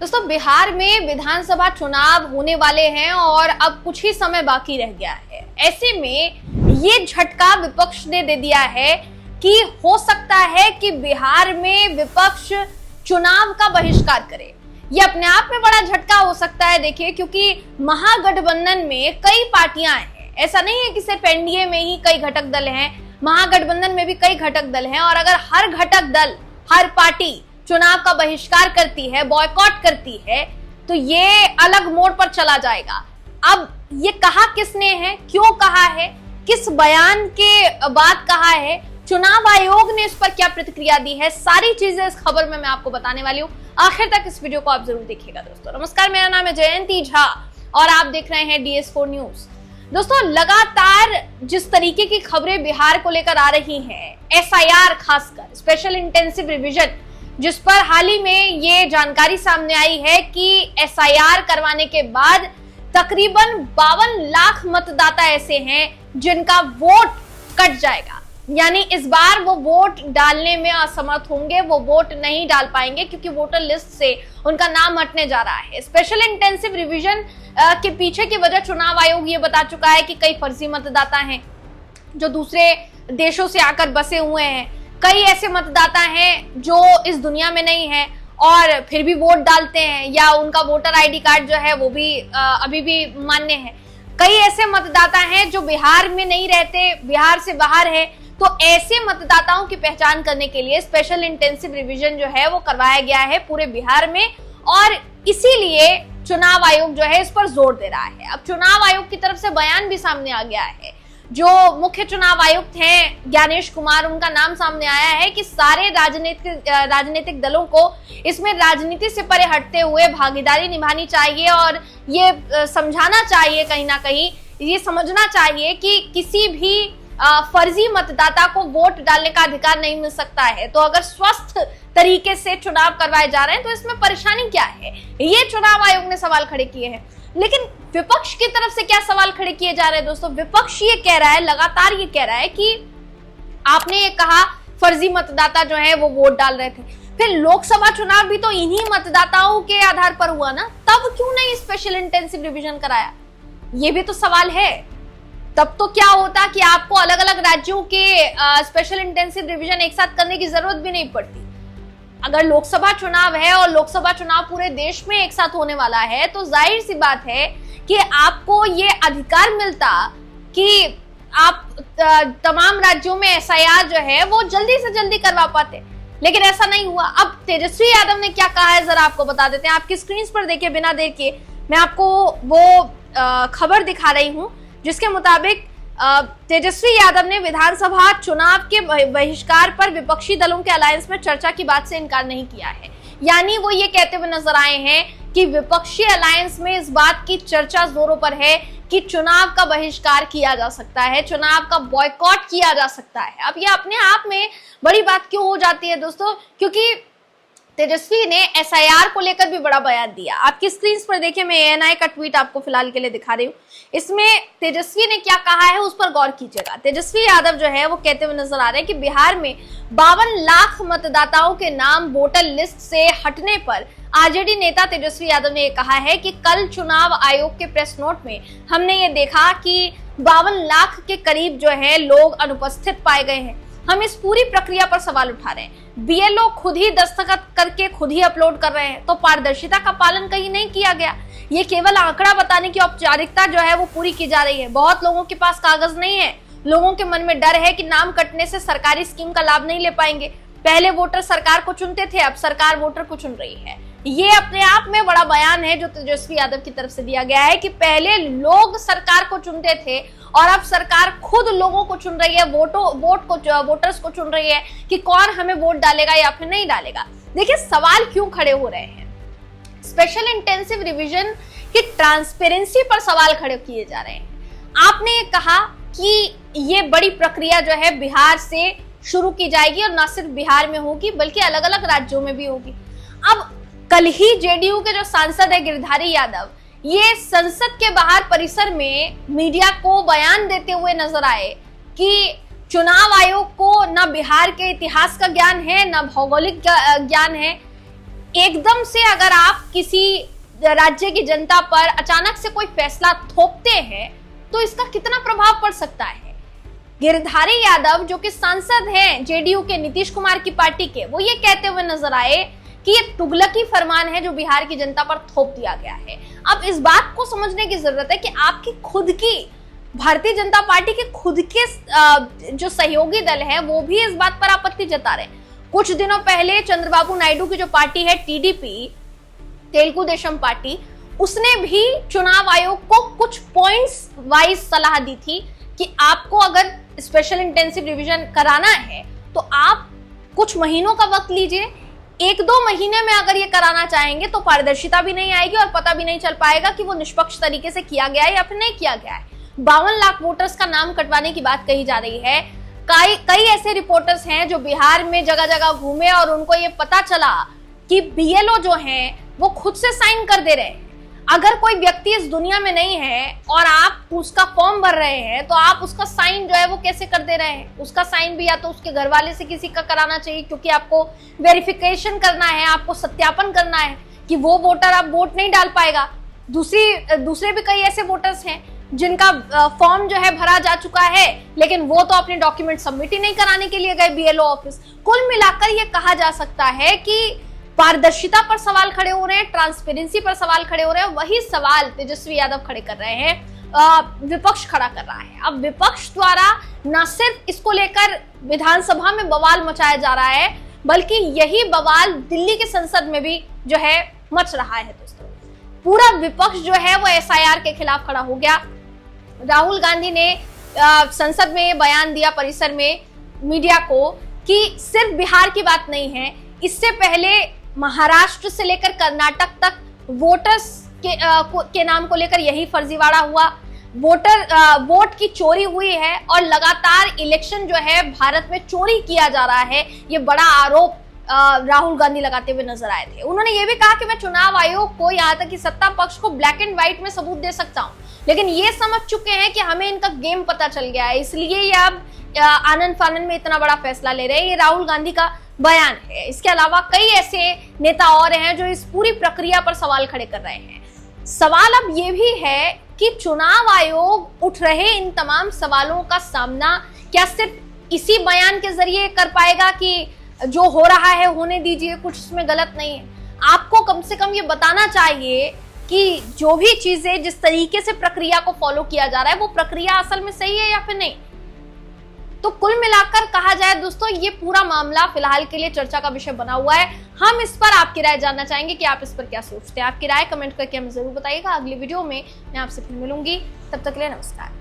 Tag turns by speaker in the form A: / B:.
A: दोस्तों, बिहार में विधानसभा चुनाव होने वाले हैं और अब कुछ ही समय बाकी रह गया है। ऐसे में ये झटका विपक्ष ने दे दिया है कि हो सकता है कि बिहार में विपक्ष चुनाव का बहिष्कार करे। ये अपने आप में बड़ा झटका हो सकता है, देखिए, क्योंकि महागठबंधन में कई पार्टियां हैं। ऐसा नहीं है कि सिर्फ एनडीए में ही कई घटक दल हैं, महागठबंधन में भी कई घटक दल हैं। और अगर हर घटक दल, हर पार्टी चुनाव का बहिष्कार करती है, बॉयकॉट करती है, तो ये अलग मोड़ पर चला जाएगा। अब ये कहा किसने है, क्यों कहा है, किस बयान के बाद कहा है, चुनाव आयोग ने इस पर क्या प्रतिक्रिया दी है, सारी चीजें इस खबर में मैं आपको बताने वाली हूँ। आखिर तक इस वीडियो को आप जरूर देखिएगा। दोस्तों नमस्कार, मेरा नाम है जयंती झा और आप देख रहे हैं DS4 न्यूज। दोस्तों, लगातार जिस तरीके की खबरें बिहार को लेकर आ रही हैं, SIR खासकर स्पेशल इंटेंसिव रिवीजन, जिस पर हाल ही में ये जानकारी सामने आई है कि SIR करवाने के बाद तकरीबन 52 लाख मतदाता ऐसे हैं जिनका वोट कट जाएगा। यानी इस बार वो वोट डालने में असमर्थ होंगे, वो वोट नहीं डाल पाएंगे क्योंकि वोटर लिस्ट से उनका नाम हटने जा रहा है। स्पेशल इंटेंसिव रिवीजन के पीछे की वजह चुनाव आयोग ये बता चुका है कि कई फर्जी मतदाता हैं जो दूसरे देशों से आकर बसे हुए हैं, कई ऐसे मतदाता हैं जो इस दुनिया में नहीं है और फिर भी वोट डालते हैं, या उनका वोटर ID कार्ड जो है वो भी अभी भी मान्य है। कई ऐसे मतदाता हैं जो बिहार में नहीं रहते, बिहार से बाहर है। तो ऐसे मतदाताओं की पहचान करने के लिए स्पेशल इंटेंसिव रिवीजन जो है वो करवाया गया है पूरे बिहार में, और इसीलिए चुनाव आयोग जो है इस पर जोर दे रहा है। अब चुनाव आयोग की तरफ से बयान भी सामने आ गया है। जो मुख्य चुनाव आयुक्त हैं ज्ञानेश कुमार, उनका नाम सामने आया है कि सारे राजनीतिक दलों को इसमें राजनीति से परे हटते हुए भागीदारी निभानी चाहिए और ये समझाना चाहिए, कहीं ना कहीं ये समझना चाहिए कि किसी भी फर्जी मतदाता को वोट डालने का अधिकार नहीं मिल सकता है। तो अगर स्वस्थ तरीके से चुनाव करवाए जा रहे हैं तो इसमें परेशानी क्या है, ये चुनाव आयोग ने सवाल खड़े किए हैं। लेकिन विपक्ष की तरफ से क्या सवाल खड़े किए जा रहे हैं दोस्तों? विपक्ष ये कह रहा है, लगातार ये कह रहा है कि आपने ये कहा फर्जी मतदाता जो है वो वोट डाल रहे थे, फिर लोकसभा चुनाव भी तो इन्हीं मतदाताओं के आधार पर हुआ ना, तब क्यों नहीं स्पेशल इंटेंसिव रिवीजन कराया? ये भी तो सवाल है। तब तो क्या होता कि आपको अलग अलग राज्यों के स्पेशल इंटेंसिव रिवीजन एक साथ करने की जरूरत भी नहीं पड़ती। अगर लोकसभा चुनाव है और लोकसभा चुनाव पूरे देश में एक साथ होने वाला है, तो जाहिर सी बात है कि आपको ये अधिकार मिलता कि आप तमाम राज्यों में SIR जो है वो जल्दी से जल्दी करवा पाते, लेकिन ऐसा नहीं हुआ। अब तेजस्वी यादव ने क्या कहा है जरा आपको बता देते हैं। आपकी स्क्रीन पर देखिए, बिना देर किए मैं आपको वो खबर दिखा रही हूँ जिसके मुताबिक तेजस्वी यादव ने विधानसभा चुनाव के बहिष्कार पर विपक्षी दलों के अलायंस में चर्चा की बात से इनकार नहीं किया है। यानी वो ये कहते हुए नजर आए हैं कि विपक्षी अलायंस में इस बात की चर्चा जोरों पर है कि चुनाव का बहिष्कार किया जा सकता है, चुनाव का बॉयकॉट किया जा सकता है। अब ये अपने आप में बड़ी बात क्यों हो जाती है दोस्तों? क्योंकि तेजस्वी ने SIR को लेकर भी बड़ा बयान दिया। आपकी स्क्रीन पर देखिए, मैं ANI का ट्वीट आपको फिलहाल के लिए दिखा रही हूँ। इसमें तेजस्वी ने क्या कहा है उस पर गौर कीजिएगा। तेजस्वी यादव जो है वो कहते हुए नजर आ रहे हैं कि बिहार में 52 लाख मतदाताओं के नाम वोटर लिस्ट से हटने पर RJD नेता तेजस्वी यादव ने कहा है कि कल चुनाव आयोग के प्रेस नोट में हमने ये देखा कि 52 लाख के करीब जो है लोग अनुपस्थित पाए गए हैं। हम इस पूरी प्रक्रिया पर सवाल उठा रहे हैं। BLO खुद ही दस्तखत करके खुद ही अपलोड कर रहे हैं, तो पारदर्शिता का पालन कहीं नहीं किया गया। ये केवल आंकड़ा बताने की औपचारिकता जो है वो पूरी की जा रही है। बहुत लोगों के पास कागज नहीं है, लोगों के मन में डर है कि नाम कटने से सरकारी स्कीम का लाभ नहीं ले पाएंगे। पहले वोटर सरकार को चुनते थे, अब सरकार वोटर को चुन रही है। ये अपने आप में बड़ा बयान है जो तेजस्वी यादव की तरफ से दिया गया है कि पहले लोग सरकार को चुनते थे और अब सरकार खुद लोगों को चुन रही है, वोटर्स को चुन रही है कि कौन हमें वोट डालेगा या फिर नहीं डालेगा। देखिए, सवाल क्यों खड़े हो रहे हैं? स्पेशल इंटेंसिव रिवीजन की ट्रांसपेरेंसी पर सवाल खड़े किए जा रहे हैं। आपने कहा कि ये बड़ी प्रक्रिया जो है बिहार से शुरू की जाएगी और न सिर्फ बिहार में होगी बल्कि अलग अलग राज्यों में भी होगी। अब कल ही JDU के जो सांसद है गिरिधारी यादव, ये संसद के बाहर परिसर में मीडिया को बयान देते हुए नजर आए कि चुनाव आयोग को न बिहार के इतिहास का ज्ञान है, न भौगोलिक ज्ञान है। एकदम से अगर आप किसी राज्य की जनता पर अचानक से कोई फैसला थोपते हैं तो इसका कितना प्रभाव पड़ सकता है। गिरधारी यादव जो कि सांसद हैं जेडीयू के नीतीश कुमार की पार्टी के, वो ये कहते हुए नजर आए कि ये तुगलकी फरमान है जो बिहार की जनता पर थोप दिया गया है। अब इस बात को समझने की जरूरत है कि आपकी खुद की भारतीय जनता पार्टी के खुद के जो सहयोगी दल हैं वो भी इस बात पर आपत्ति जता रहे हैं। कुछ दिनों पहले चंद्रबाबू नायडू की जो पार्टी है टीडीपी, तेलुगु देशम पार्टी, उसने भी चुनाव आयोग को कुछ पॉइंट्स वाइज सलाह दी थी कि आपको अगर स्पेशल इंटेंसिव रिवीजन कराना है तो आप कुछ महीनों का वक्त लीजिए। 1-2 महीने में अगर ये कराना चाहेंगे तो पारदर्शिता भी नहीं आएगी और पता भी नहीं चल पाएगा कि वो निष्पक्ष तरीके से किया गया है या फिर नहीं किया गया है। 52 लाख वोटर्स का नाम कटवाने की बात कही जा रही है। कई ऐसे रिपोर्टर्स हैं जो बिहार में जगह जगह घूमे और उनको ये पता चला कि बीएलओ जो हैं वो खुद से साइन कर दे रहे हैं। अगर कोई व्यक्ति इस दुनिया में नहीं है और आप उसका फॉर्म भर रहे हैं तो आप उसका साइन जो है वो कैसे कर दे रहे हैं? उसका साइन भी या तो उसके घर वाले से किसी का कराना चाहिए, क्योंकि आपको वेरिफिकेशन करना है, आपको सत्यापन करना है कि वो वोटर अब वोट नहीं डाल पाएगा। दूसरे भी कई ऐसे वोटर्स हैं जिनका फॉर्म जो है भरा जा चुका है लेकिन वो तो अपने डॉक्यूमेंट सबमिट ही नहीं कराने के लिए गए बीएलओ ऑफिस। कुल मिलाकर ये कहा जा सकता है कि पारदर्शिता पर सवाल खड़े हो रहे हैं, ट्रांसपेरेंसी पर सवाल खड़े हो रहे हैं। वही सवाल तेजस्वी यादव खड़े कर रहे हैं, विपक्ष खड़ा कर रहा है। अब विपक्ष द्वारा न सिर्फ इसको लेकर विधानसभा में बवाल मचाया जा रहा है बल्कि यही बवाल दिल्ली के संसद में भी जो है मच रहा है। दोस्तों, पूरा विपक्ष जो है वो एसआईआर के खिलाफ खड़ा हो गया। राहुल गांधी ने संसद में बयान दिया परिसर में मीडिया को कि सिर्फ बिहार की बात नहीं है, इससे पहले महाराष्ट्र से लेकर कर्नाटक तक वोटर्स के नाम को लेकर यही फर्जीवाड़ा हुआ। वोट की चोरी हुई है और लगातार इलेक्शन जो है भारत में चोरी किया जा रहा है, ये बड़ा आरोप राहुल गांधी लगाते हुए नजर आए थे। उन्होंने ये भी कहा कि मैं चुनाव आयोग को, यहाँ तक कि सत्ता पक्ष को ब्लैक एंड व्हाइट में सबूत दे सकता हूँ, लेकिन ये समझ चुके हैं कि हमें इनका गेम पता चल गया है, इसलिए ये अब आनन फानन में इतना बड़ा फैसला ले रहे हैं। ये राहुल गांधी का बयान है। इसके अलावा कई ऐसे नेता और हैं जो इस पूरी प्रक्रिया पर सवाल खड़े कर रहे हैं। सवाल अब ये भी है कि चुनाव आयोग उठ रहे इन तमाम सवालों का सामना क्या सिर्फ इसी बयान के जरिए कर पाएगा कि जो हो रहा है होने दीजिए, कुछ उसमें गलत नहीं है। आपको कम से कम ये बताना चाहिए कि जो भी चीजें, जिस तरीके से प्रक्रिया को फॉलो किया जा रहा है वो प्रक्रिया असल में सही है या फिर नहीं। तो कुल मिलाकर कहा जाए दोस्तों, ये पूरा मामला फिलहाल के लिए चर्चा का विषय बना हुआ है। हम इस पर आपकी राय जानना चाहेंगे कि आप इस पर क्या सोचते हैं। आपकी राय कमेंट करके हमें जरूर बताइएगा। अगली वीडियो में मैं आपसे फिर मिलूंगी, तब तक के लिए नमस्कार।